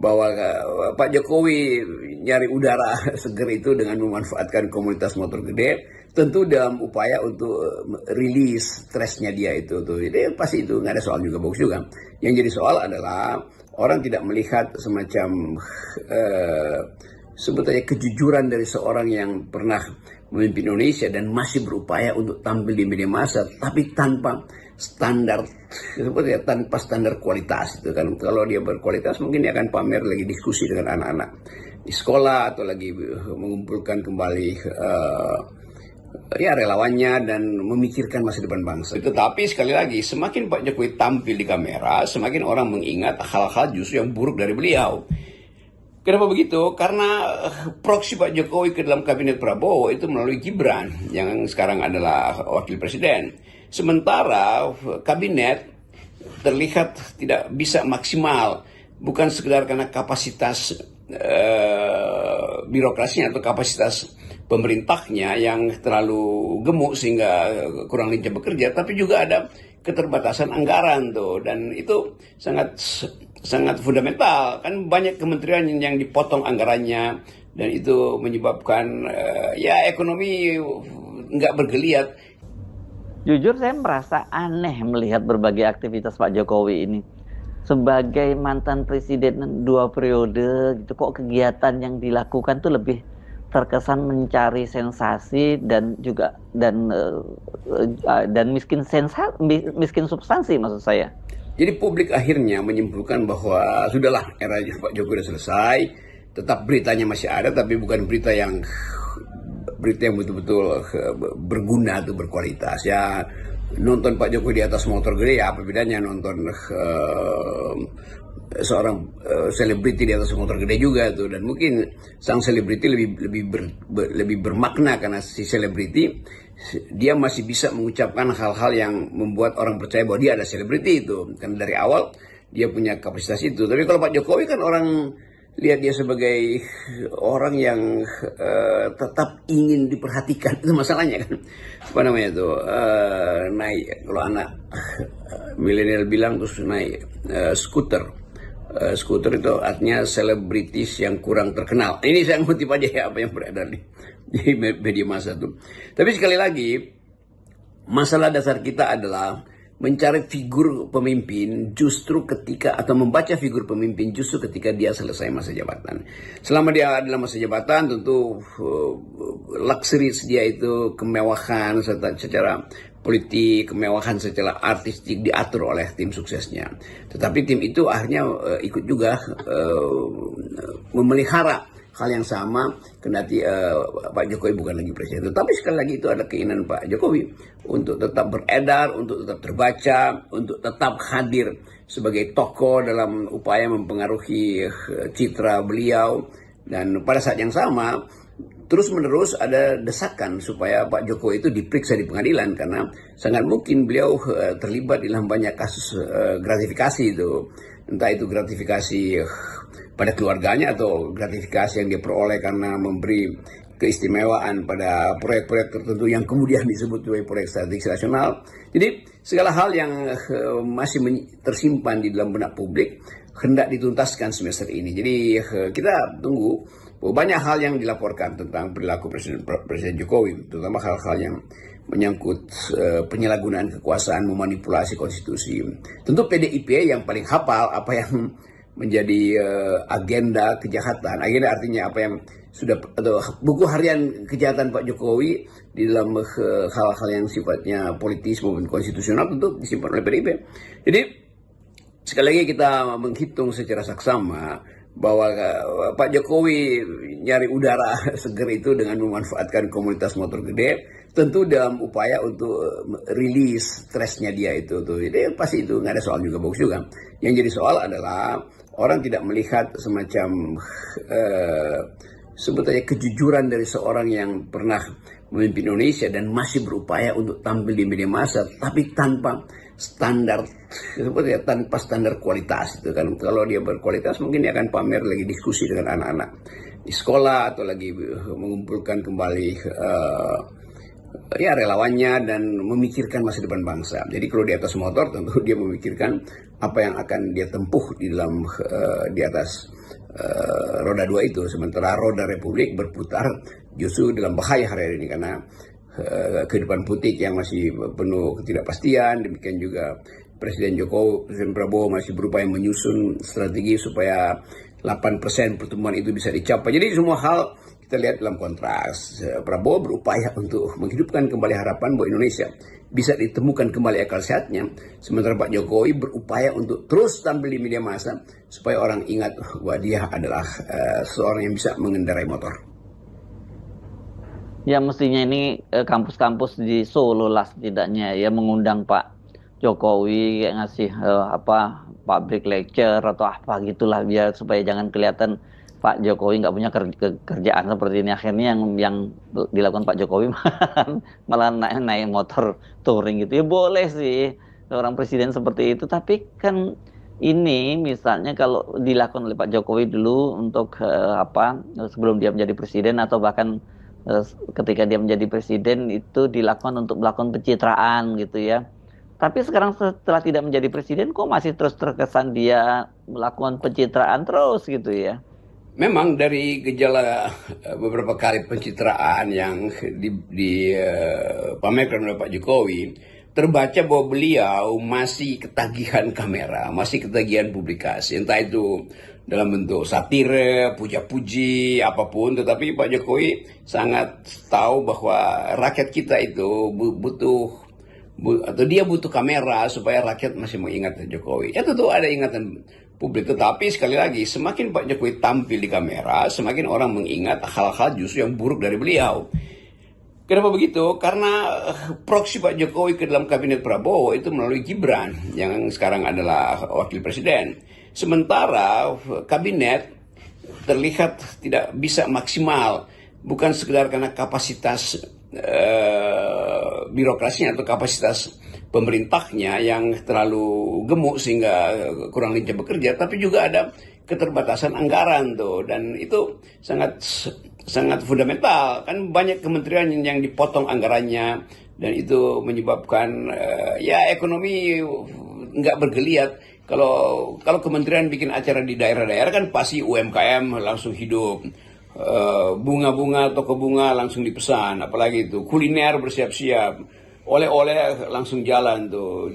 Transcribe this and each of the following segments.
bahwa Pak Jokowi nyari udara seger itu dengan memanfaatkan komunitas motor gede, tentu dalam upaya untuk rilis stresnya dia itu tuh. Jadi pasti itu nggak ada soal juga, bagus juga. Yang jadi soal adalah orang tidak melihat semacam sebetulnya kejujuran dari seorang yang pernah memimpin Indonesia dan masih berupaya untuk tampil di media massa, tapi tanpa standar, sebetulnya tanpa standar kualitas itu kan. Kalau dia berkualitas mungkin dia akan pamer lagi diskusi dengan anak-anak di sekolah atau lagi mengumpulkan kembali relawannya dan memikirkan masa depan bangsa. Tetapi sekali lagi, semakin Pak Jokowi tampil di kamera, semakin orang mengingat hal-hal justru yang buruk dari beliau. Kenapa begitu? Karena proksi Pak Jokowi ke dalam kabinet Prabowo itu melalui Gibran yang sekarang adalah wakil presiden. Sementara kabinet terlihat tidak bisa maksimal, bukan sekedar karena kapasitas birokrasinya atau kapasitas pemerintahnya yang terlalu gemuk sehingga kurang lincah bekerja, tapi juga ada keterbatasan anggaran tuh, dan itu sangat fundamental. Kan banyak kementerian yang dipotong anggarannya dan itu menyebabkan ekonomi nggak bergeliat. Jujur saya merasa aneh melihat berbagai aktivitas Pak Jokowi ini. Sebagai mantan presiden 2 periode gitu, kok kegiatan yang dilakukan tuh lebih terkesan mencari sensasi dan miskin substansi maksud saya. Jadi publik akhirnya menyimpulkan bahwa sudahlah, era Pak Jokowi sudah selesai, tetap beritanya masih ada tapi bukan berita yang betul-betul berguna atau berkualitas. Ya, nonton Pak Jokowi di atas motor gede, ya apa bedanya nonton seorang selebriti di atas motor gede juga tuh. Dan mungkin sang selebriti lebih bermakna karena si selebriti dia masih bisa mengucapkan hal-hal yang membuat orang percaya bahwa dia ada selebriti itu, karena dari awal dia punya kapasitas itu. Tapi kalau Pak Jokowi kan orang lihat dia sebagai orang yang tetap ingin diperhatikan, itu masalahnya kan. Apa namanya tuh, naik, kalau anak milenial bilang terus naik skuter. Skuter itu artinya selebritis yang kurang terkenal. Ini saya ngutip aja ya apa yang beredar di media massa tuh. Tapi sekali lagi, masalah dasar kita adalah mencari figur pemimpin justru ketika, atau membaca figur pemimpin justru ketika dia selesai masa jabatan. Selama dia adalah masa jabatan, tentu luxury dia itu, kemewahan secara politik, kemewahan secara artistik diatur oleh tim suksesnya. Tetapi tim itu akhirnya ikut juga memelihara hal yang sama kendati Pak Jokowi bukan lagi presiden. Tetapi sekali lagi itu ada keinginan Pak Jokowi untuk tetap beredar, untuk tetap terbaca, untuk tetap hadir sebagai tokoh dalam upaya mempengaruhi citra beliau. Dan pada saat yang sama terus-menerus ada desakan supaya Pak Jokowi itu diperiksa di pengadilan, karena sangat mungkin beliau terlibat dalam banyak kasus gratifikasi itu. Entah itu gratifikasi pada keluarganya atau gratifikasi yang dia peroleh karena memberi keistimewaan pada proyek-proyek tertentu yang kemudian disebut sebagai proyek strategis nasional. Jadi segala hal yang masih tersimpan di dalam benak publik hendak dituntaskan semester ini. Jadi kita tunggu. Banyak hal yang dilaporkan tentang perilaku Presiden Jokowi, terutama hal-hal yang menyangkut penyalahgunaan kekuasaan, memanipulasi konstitusi. Tentu PDIP yang paling hafal apa yang menjadi agenda kejahatan. Agenda artinya apa yang sudah, atau buku harian kejahatan Pak Jokowi di dalam hal-hal yang sifatnya politis maupun konstitusional tentu disimpan oleh PDIP. Jadi sekali lagi kita menghitung secara saksama bahwa Pak Jokowi nyari udara seger itu dengan memanfaatkan komunitas motor gede, tentu dalam upaya untuk rilis stresnya dia itu tuh. Jadi pasti itu nggak ada soal juga, bagus juga. Yang jadi soal adalah orang tidak melihat semacam sebetulnya kejujuran dari seorang yang pernah memimpin Indonesia dan masih berupaya untuk tampil di media massa, tapi tanpa standar, sebetulnya tanpa standar kualitas itu kan. Kalau dia berkualitas mungkin dia akan pamer lagi diskusi dengan anak-anak di sekolah atau lagi mengumpulkan kembali relawannya dan memikirkan masa depan bangsa. Jadi kalau di atas motor tentu dia memikirkan apa yang akan dia tempuh di dalam di atas roda dua itu, sementara roda Republik berputar justru dalam bahaya hari ini karena kehidupan politik yang masih penuh ketidakpastian. Demikian juga Presiden Prabowo masih berupaya menyusun strategi supaya 8% pertumbuhan itu bisa dicapai. Jadi semua hal kita lihat dalam kontras. Prabowo berupaya untuk menghidupkan kembali harapan bahwa Indonesia bisa ditemukan kembali akal sehatnya. Sementara Pak Jokowi berupaya untuk terus tampil di media massa supaya orang ingat bahwa dia adalah seorang yang bisa mengendarai motor. Ya mestinya ini kampus-kampus di Solo lah setidaknya ya mengundang Pak Jokowi ngasih public lecture atau apa gitulah biar supaya jangan kelihatan Pak Jokowi nggak punya kerjaan seperti ini. Akhirnya yang dilakukan Pak Jokowi malah naik motor touring gitu. Ya boleh sih seorang presiden seperti itu, tapi kan ini misalnya kalau dilakukan oleh Pak Jokowi dulu untuk sebelum dia menjadi presiden atau bahkan ketika dia menjadi presiden itu dilakukan untuk melakukan pencitraan gitu ya. Tapi sekarang setelah tidak menjadi presiden kok masih terus terkesan dia melakukan pencitraan terus gitu ya. Memang dari gejala beberapa kali pencitraan yang dipamerkan oleh Pak Jokowi, terbaca bahwa beliau masih ketagihan kamera, masih ketagihan publikasi. Entah itu dalam bentuk satire, puja-puji, apapun. Tetapi Pak Jokowi sangat tahu bahwa rakyat kita itu dia butuh kamera supaya rakyat masih mengingat Jokowi. Ya tentu ada ingatan publik, tetapi sekali lagi semakin Pak Jokowi tampil di kamera, semakin orang mengingat hal-hal justru yang buruk dari beliau. Kenapa begitu? Karena proksi Pak Jokowi ke dalam kabinet Prabowo itu melalui Gibran yang sekarang adalah wakil presiden. Sementara kabinet terlihat tidak bisa maksimal, bukan sekedar karena kapasitas birokrasinya atau kapasitas pemerintahnya yang terlalu gemuk sehingga kurang lincah bekerja, tapi juga ada keterbatasan anggaran tuh, dan itu sangat fundamental. Kan banyak kementerian yang dipotong anggarannya dan itu menyebabkan ekonomi nggak bergeliat. Kalau kementerian bikin acara di daerah-daerah kan pasti UMKM langsung hidup. Bunga-bunga, toko bunga langsung dipesan, apalagi itu kuliner bersiap-siap, oleh-oleh langsung jalan tuh,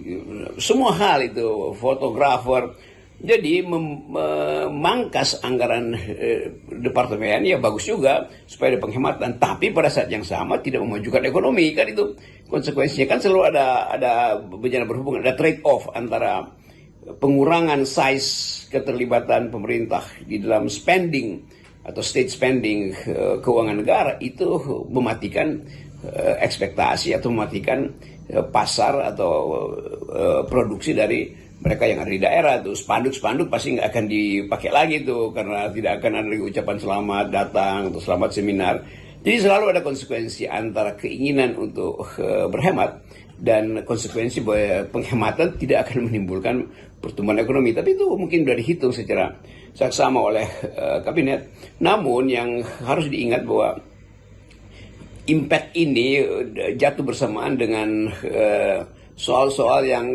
semua hal itu, fotografer. Jadi memangkas anggaran departemen ya bagus juga supaya ada penghematan, tapi pada saat yang sama tidak memajukan ekonomi, kan itu konsekuensinya. Kan selalu ada bencana berhubungan, ada trade off antara pengurangan size keterlibatan pemerintah di dalam spending atau state spending keuangan negara, itu mematikan ekspektasi atau mematikan pasar atau produksi dari mereka yang ada di daerah tuh. Spanduk-spanduk pasti nggak akan dipakai lagi tuh karena tidak akan ada lagi ucapan selamat datang atau selamat seminar. Jadi selalu ada konsekuensi antara keinginan untuk berhemat dan konsekuensi bahwa penghematan tidak akan menimbulkan pertumbuhan ekonomi. Tapi itu mungkin sudah dihitung secara saksama oleh kabinet. Namun yang harus diingat bahwa impact ini jatuh bersamaan dengan soal-soal yang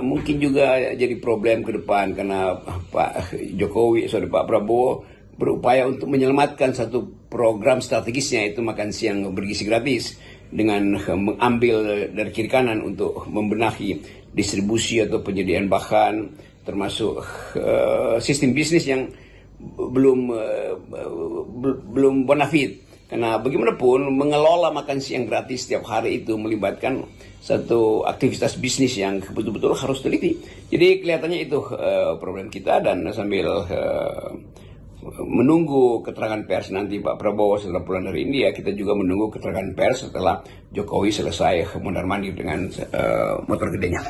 mungkin juga jadi problem ke depan, karena Pak Jokowi, Pak Prabowo berupaya untuk menyelamatkan satu program strategisnya, itu makan siang bergizi gratis, dengan mengambil dari kiri kanan untuk membenahi distribusi atau penyediaan bahan, termasuk sistem bisnis yang belum bonafit. Karena bagaimanapun mengelola makan siang gratis setiap hari itu melibatkan satu aktivitas bisnis yang betul-betul harus teliti. Jadi kelihatannya itu problem kita, dan sambil menunggu keterangan pers nanti Pak Prabowo setelah pulang dari India, kita juga menunggu keterangan pers setelah Jokowi selesai mondar-mandir dengan motor gedenya.